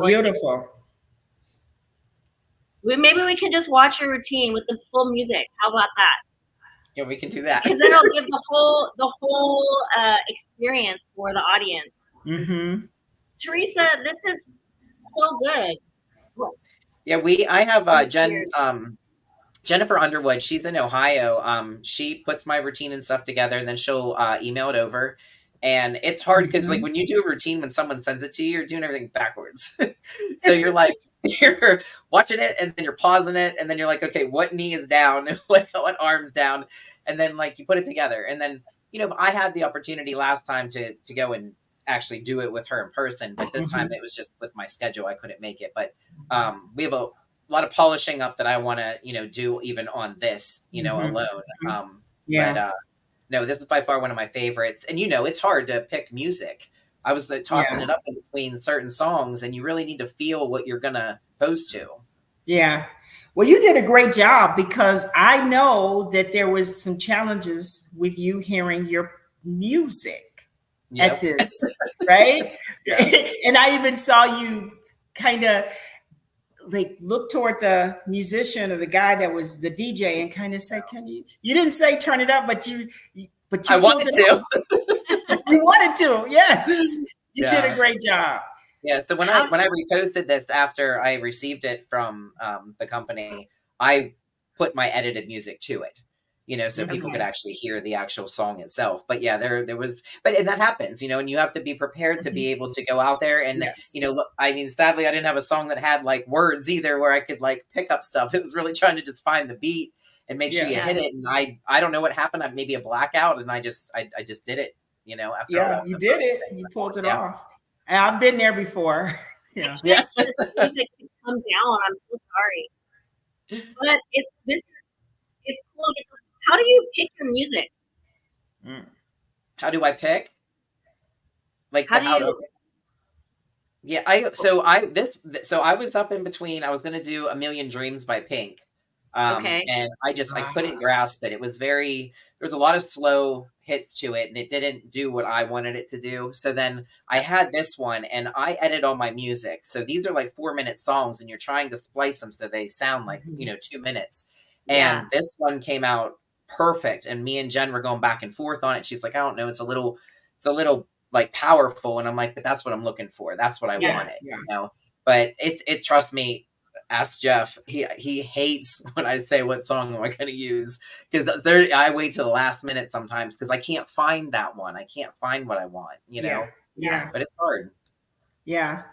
Speaker 1: Beautiful.
Speaker 2: Maybe we can just watch your routine with the full music. How about that?
Speaker 3: Yeah, we can do that.
Speaker 2: Because then it'll give the whole experience for the audience. Theresa, this is so good.
Speaker 3: Yeah, I have Jennifer Underwood. She's in Ohio. She puts my routine and stuff together, and then she'll email it over. And it's hard because like when you do a routine, when someone sends it to you, you're doing everything backwards. So you're like, you're watching it, and then you're pausing it, and then you're like, okay, what knee is down? what arm's down? And then like you put it together. And then, you know, I had the opportunity last time to go and actually do it with her in person, but this time it was just with my schedule. I couldn't make it. But we have a lot of polishing up that I want to, you know, do even on this, you know, alone. But no, this is by far one of my favorites. And, you know, it's hard to pick music. I was tossing it up in between certain songs, and you really need to feel what you're going to pose to. Yeah.
Speaker 1: Well, you did a great job, because I know that there was some challenges with you hearing your music at this, right? And I even saw you kind of like look toward the musician or the guy that was the DJ and kind of say, you didn't say turn it up, but you
Speaker 3: I wanted to.
Speaker 1: You wanted to. Yes. You did a great job.
Speaker 3: Yeah. So when I reposted this after I received it from the company, I put my edited music to it, you know, so people could actually hear the actual song itself. But yeah, there was, and that happens, you know, and you have to be prepared to be able to go out there and, you know, look, I mean, sadly, I didn't have a song that had like words either where I could like pick up stuff. It was really trying to just find the beat and make sure you hit it. And I don't know what happened. Maybe a blackout, and I just did it, you know. After
Speaker 1: you did it. You pulled it off. And I've been there before.
Speaker 2: This music to come down. I'm so sorry. But it's cool. How do you pick your music?
Speaker 3: How do I pick? Like
Speaker 2: how do you?
Speaker 3: Yeah, I was up in between. I was gonna do A Million Dreams by Pink. And I couldn't grasp it. It was there was a lot of slow hits to it, and it didn't do what I wanted it to do. So then I had this one, and I edit all my music. So these are like 4-minute songs, and you're trying to splice them so they sound like, you know, 2 minutes. And this one came out perfect. And me and Jen were going back and forth on it. She's like, I don't know, it's a little like powerful. And I'm like, but that's what I'm looking for. That's what I wanted, you know? But it trust me, ask Jeff. He hates when I say what song am I going to use, because I wait till the last minute sometimes because I can't find that one. I can't find what I want, you know?
Speaker 1: Yeah.
Speaker 3: But it's hard.
Speaker 1: Yeah.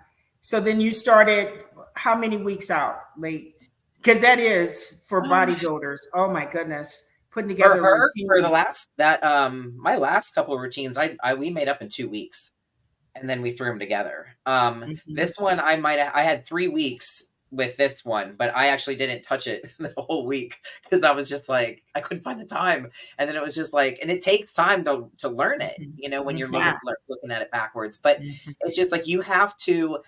Speaker 1: So then you started how many weeks out late? Because that is for bodybuilders. Oh my goodness. Putting together
Speaker 3: for
Speaker 1: a routine.
Speaker 3: For the last my last couple of routines, we made up in 2 weeks, and then we threw them together. This one I had 3 weeks with this one, but I actually didn't touch it the whole week because I was just like, I couldn't find the time. And then it was just like, and it takes time to learn it, you know, when you're looking at it backwards. But it's just like, you have to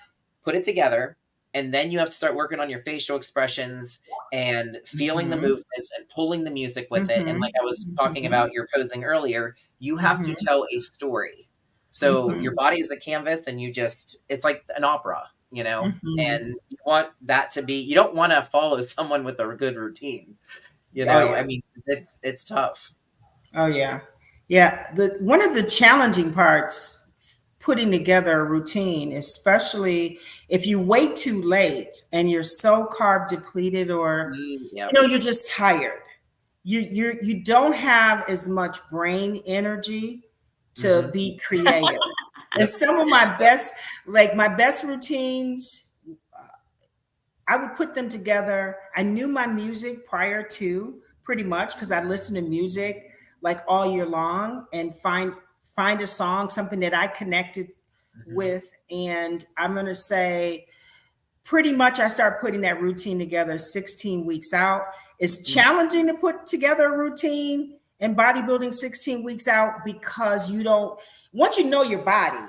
Speaker 3: put it together, and then you have to start working on your facial expressions and feeling the movements and pulling the music with it. And like I was talking about your posing earlier, you have to tell a story. So your body is the canvas, and it's like an opera, you know, and you want that to be, you don't want to follow someone with a good routine, you know. I mean, it's tough.
Speaker 1: Oh yeah. Yeah. One of the challenging parts putting together a routine, especially if you wait too late and you're so carb depleted, or you know, you're just tired. You don't have as much brain energy to be creative. And some of my best routines, I would put them together. I knew my music prior to, pretty much, because I listen to music like all year long and find a song, something that I connected with. And I'm going to say pretty much I start putting that routine together 16 weeks out. It's challenging to put together a routine in bodybuilding 16 weeks out, because once you know your body,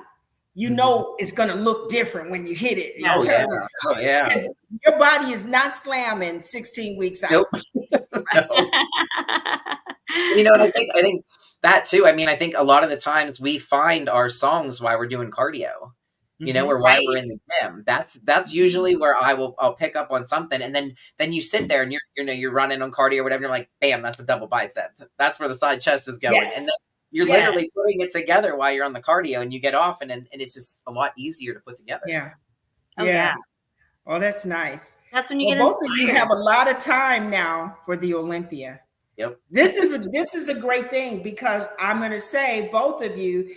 Speaker 1: you know it's going to look different when you hit it. Because your body is not slamming 16 weeks out.
Speaker 3: Nope. No. You know, and I think that too. I mean, I think a lot of the times we find our songs while we're doing cardio, you know, or while we're in the gym. That's usually where I'll pick up on something, and then you sit there and you're running on cardio or whatever. And you're like, bam, that's a double bicep. That's where the side chest is going, and then you're literally putting it together while you're on the cardio, and you get off, and it's just a lot easier to put together.
Speaker 1: Yeah. Oh, that's nice.
Speaker 2: That's when you get
Speaker 1: both of you have a lot of time now for the Olympia.
Speaker 3: Yep.
Speaker 1: This is a great thing, because I'm going to say, both of you,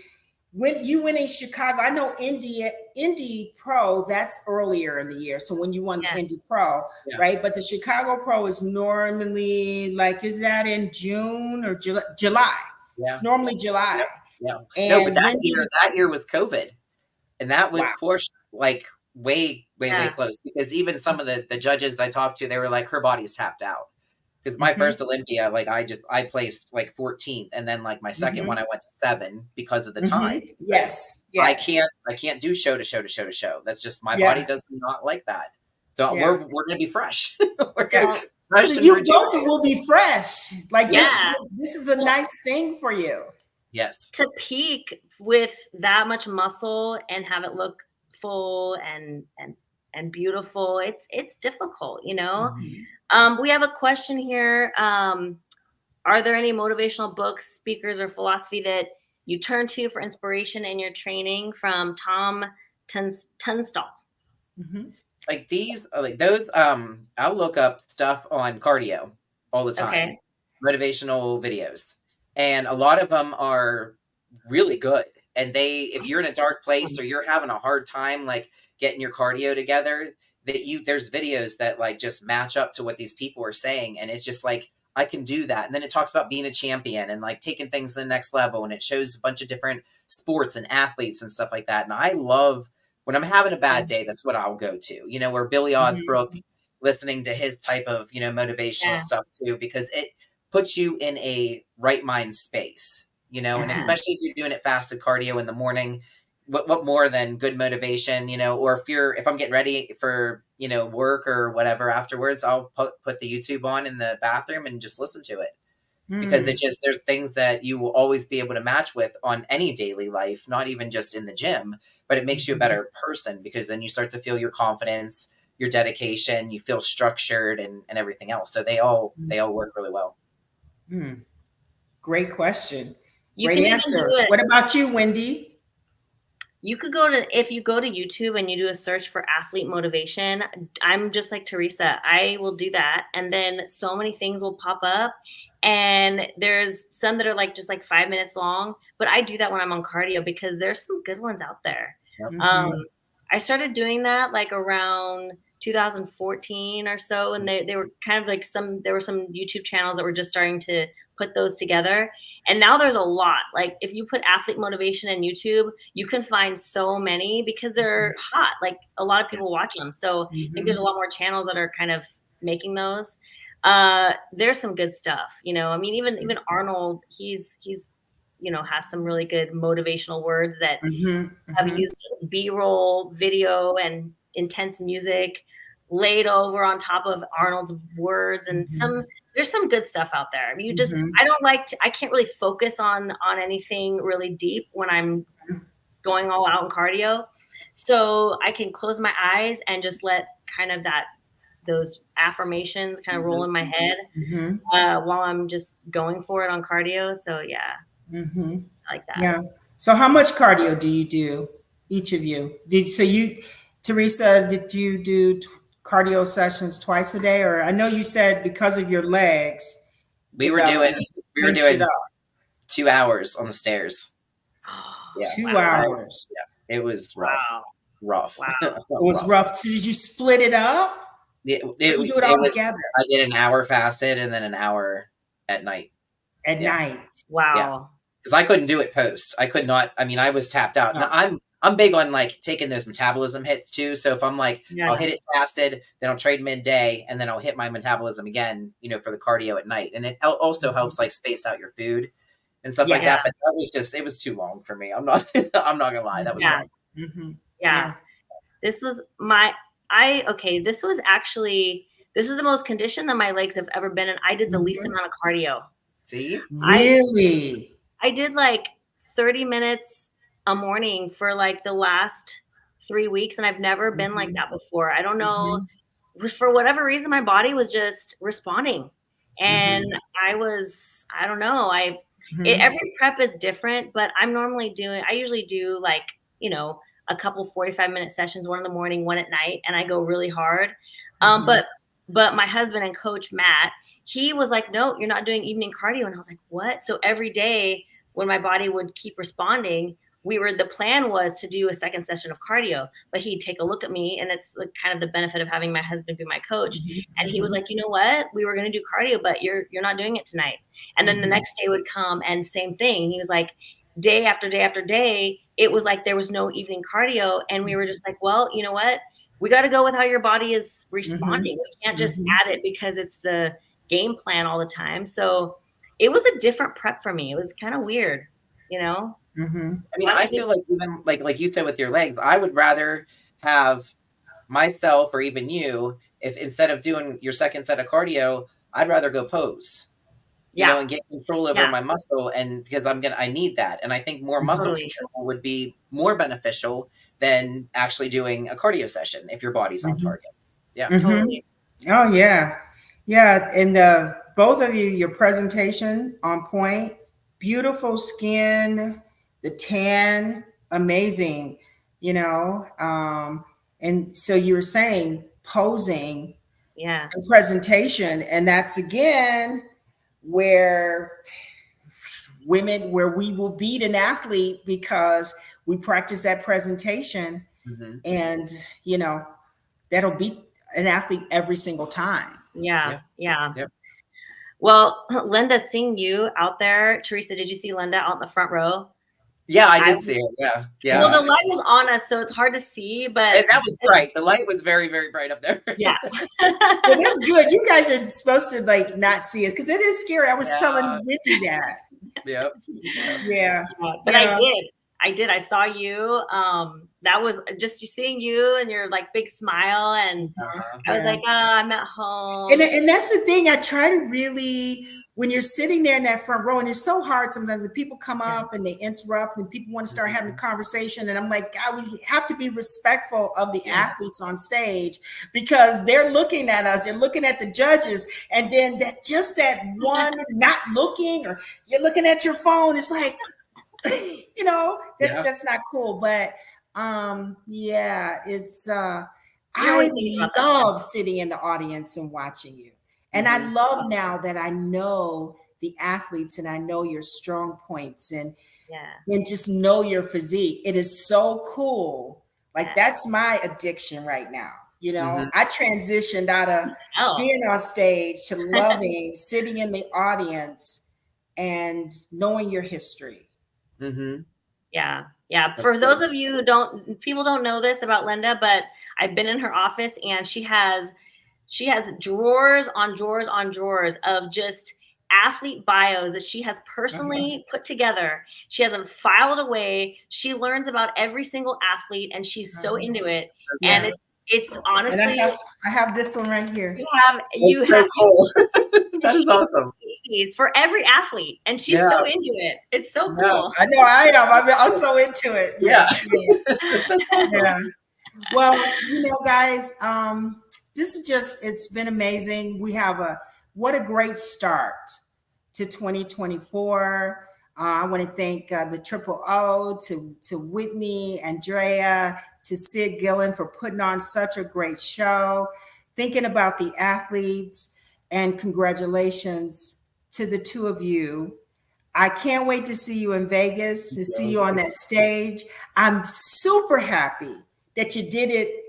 Speaker 1: when you went in Chicago, I know Indy Pro, that's earlier in the year. So when you won the Indy Pro, right? But the Chicago Pro is normally is that in June or July? Yeah. It's normally July.
Speaker 3: Yeah. No, but that year was COVID, and that was pushed like way close, because even some of the judges that I talked to, they were like, her body's tapped out. Because my first Olympia, I placed 14th, and then my second one I went to 7 because of the time.
Speaker 1: Yes.
Speaker 3: I can't do show to show. That's just, my body does not like that. So we're gonna be fresh. Fresh.
Speaker 1: So you both will be fresh. This is a nice thing for you.
Speaker 3: Yes.
Speaker 2: To peak with that much muscle and have it look full and beautiful, it's difficult, you know. We have a question here. Are there any motivational books, speakers, or philosophy that you turn to for inspiration in your training? From Tom Tunstall.
Speaker 3: Like these, those. I'll look up stuff on cardio all the time. Motivational videos, and a lot of them are really good. And if you're in a dark place or you're having a hard time getting your cardio together, there's videos that just match up to what these people are saying, and it's just I can do that. And then it talks about being a champion and taking things to the next level, and it shows a bunch of different sports and athletes and stuff like that. And I love, when I'm having a bad day, that's what I'll go to, you know, or Billy Osbrook, listening to his type of, you know, motivational stuff too, because it puts you in a right mind space, you know, and especially if you're doing it fasted cardio in the morning, what more than good motivation, you know? Or if I'm getting ready for, you know, work or whatever afterwards, I'll put the YouTube on in the bathroom and just listen to it, because there's things that you will always be able to match with on any daily life, not even just in the gym, but it makes you a better person, because then you start to feel your confidence, your dedication, you feel structured and everything else. So they all work really well.
Speaker 1: Great question.
Speaker 2: You
Speaker 1: Great answer. What about you, Wendy?
Speaker 2: You could if you go to YouTube and you do a search for athlete motivation, I'm just like Theresa. I will do that. And then so many things will pop up. And there's some that are like just like 5 minutes long. But I do that when I'm on cardio because there's some good ones out there. I started doing that like around 2014 or so. And they were kind of like there were some YouTube channels that were just starting to put those together. And now there's a lot. Like if you put athlete motivation in YouTube, you can find so many because they're hot. Like a lot of people watch them. So I think there's a lot more channels that are kind of making those. There's some good stuff, you know. I mean, even Arnold, he's you know, has some really good motivational words that have used B-roll video and intense music laid over on top of Arnold's words, and there's some good stuff out there. You just I can't really focus on anything really deep when I'm going all out in cardio. So I can close my eyes and just let kind of those affirmations kind of roll in my head while I'm just going for it on cardio. So yeah, I like that.
Speaker 1: Yeah. So how much cardio do you do, each of you? Theresa, did you do cardio sessions twice a day? Or I know you said because of your legs.
Speaker 3: We were doing 2 hours on the stairs.
Speaker 1: Yeah. 2 hours.
Speaker 3: Yeah. It was rough.
Speaker 2: Wow.
Speaker 1: It was rough. So did you split it up?
Speaker 3: You do
Speaker 1: it all together?
Speaker 3: I did an hour fasted and then an hour at night.
Speaker 1: At night.
Speaker 2: Wow.
Speaker 3: Because I couldn't do it post. I could not. I mean, I was tapped out. No. Now, I'm big on like taking those metabolism hits too. So if I'm like, I'll hit it fasted, then I'll trade midday, and then I'll hit my metabolism again, you know, for the cardio at night. And it also helps like space out your food and stuff like that. But that was it was too long for me. I'm not gonna lie. That was wrong.
Speaker 2: Yeah. This was this is the most conditioned that my legs have ever been, and I did the least amount of cardio.
Speaker 3: See?
Speaker 1: Really?
Speaker 2: I did like 30 minutes a morning for like the last 3 weeks, and I've never been like that before. I don't know. For whatever reason, my body was just responding. And I don't know. Every prep is different, but I usually do like, you know, a couple 45-minute sessions, one in the morning, one at night, and I go really hard. But my husband and coach, Matt, he was like, no, you're not doing evening cardio. And I was like, what? So every day when my body would keep responding, the plan was to do a second session of cardio, but he'd take a look at me, and it's like kind of the benefit of having my husband be my coach. And he was like, you know what? We were going to do cardio, but you're not doing it tonight. And then the next day would come, and same thing. He was like, day after day after day, it was like there was no evening cardio. And we were just like, well, you know what? We got to go with how your body is responding. We can't just add it because it's the game plan all the time. So it was a different prep for me. It was kind of weird, you know?
Speaker 3: I mean, I feel like even like you said with your legs, I would rather have myself or even you, if instead of doing your second set of cardio, I'd rather go pose, you know, and get control over my muscle. And because I need that. And I think more muscle control would be more beneficial than actually doing a cardio session if your body's on target. Yeah.
Speaker 2: Totally.
Speaker 1: Oh yeah. Yeah. And both of you, your presentation on point, beautiful skin, the tan, amazing, you know. And so you were saying posing and presentation, and that's again where we will beat an athlete because we practice that presentation, and you know, that'll beat an athlete every single time.
Speaker 2: Yeah. Well, Lenda, seeing you out there, Theresa, did you see Lenda out in the front row?
Speaker 3: Yeah, I did see it. Yeah.
Speaker 2: Well, the light was on us, so it's hard to see, but
Speaker 3: and that was bright. The light was very, very bright up there.
Speaker 2: Yeah.
Speaker 1: Well, that's good. You guys are supposed to like not see us because it is scary. I was telling Wendy that.
Speaker 3: Yep.
Speaker 1: Yeah.
Speaker 2: But I did. I did. I saw you. That was just seeing you and your like big smile, and I was like, oh, I'm at home.
Speaker 1: And that's the thing. I try to really, when you're sitting there in that front row, and it's so hard sometimes when people come up and they interrupt and people want to start having a conversation, and I'm like, God, we have to be respectful of the athletes on stage, because they're looking at us, they're looking at the judges, and then that one not looking, or you're looking at your phone, it's like, you know, that's not cool. But it's I love sitting in the audience and watching you. And I love now that I know the athletes and I know your strong points and just know your physique. It is so cool. Like that's my addiction right now. You know, I transitioned out of being on stage to loving sitting in the audience and knowing your history.
Speaker 2: Yeah. For those of you who people don't know this about Lenda, but I've been in her office and she has drawers on drawers on drawers of just athlete bios that she has personally put together. She has them filed away. She learns about every single athlete and she's so into it. And it's honestly,
Speaker 1: and I have this one right here.
Speaker 2: You have
Speaker 3: cool. That is awesome.
Speaker 2: For every athlete, and she's so into it. It's so cool.
Speaker 1: I know I am. I'm so into it.
Speaker 3: That's awesome.
Speaker 1: Yeah. Well, you know, guys, this is it's been amazing. We have what a great start to 2024. I want to thank the Triple O, to Whitney, Andrea, to Sid Gillen for putting on such a great show, thinking about the athletes, and congratulations to the two of you. I can't wait to see you in Vegas and see you on that stage. I'm super happy that you did it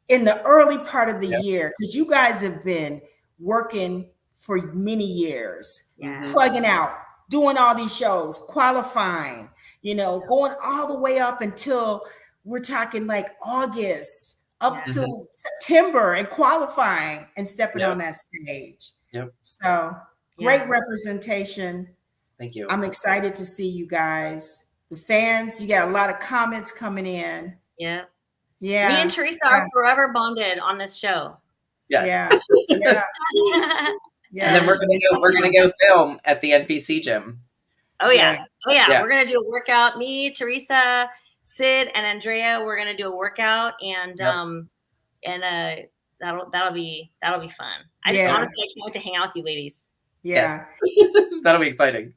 Speaker 1: in the early part of the year, because you guys have been working for many years, plugging out, doing all these shows, qualifying, you know, going all the way up until we're talking like August up to September, and qualifying and stepping on that stage. So great representation.
Speaker 3: Thank you.
Speaker 1: I'm excited to see you guys. The fans, you got a lot of comments coming in.
Speaker 2: Yeah. Me and Theresa are forever bonded on this show.
Speaker 3: And then we're gonna go film at the NPC gym.
Speaker 2: We're gonna do a workout. Me, Theresa, Sid, and Andrea. We're gonna do a workout, and that'll be fun. I just honestly I can't wait to hang out with you ladies.
Speaker 3: That'll be exciting.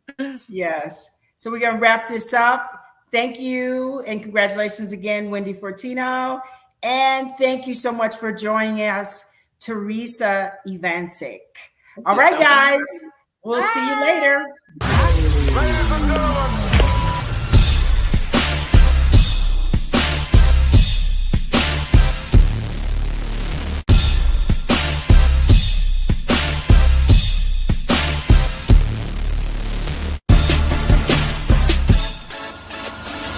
Speaker 1: So we're gonna wrap this up. Thank you and congratulations again, Wendy Fortino, and thank you so much for joining us, Theresa Ivancik. All right, guys, we'll see you later.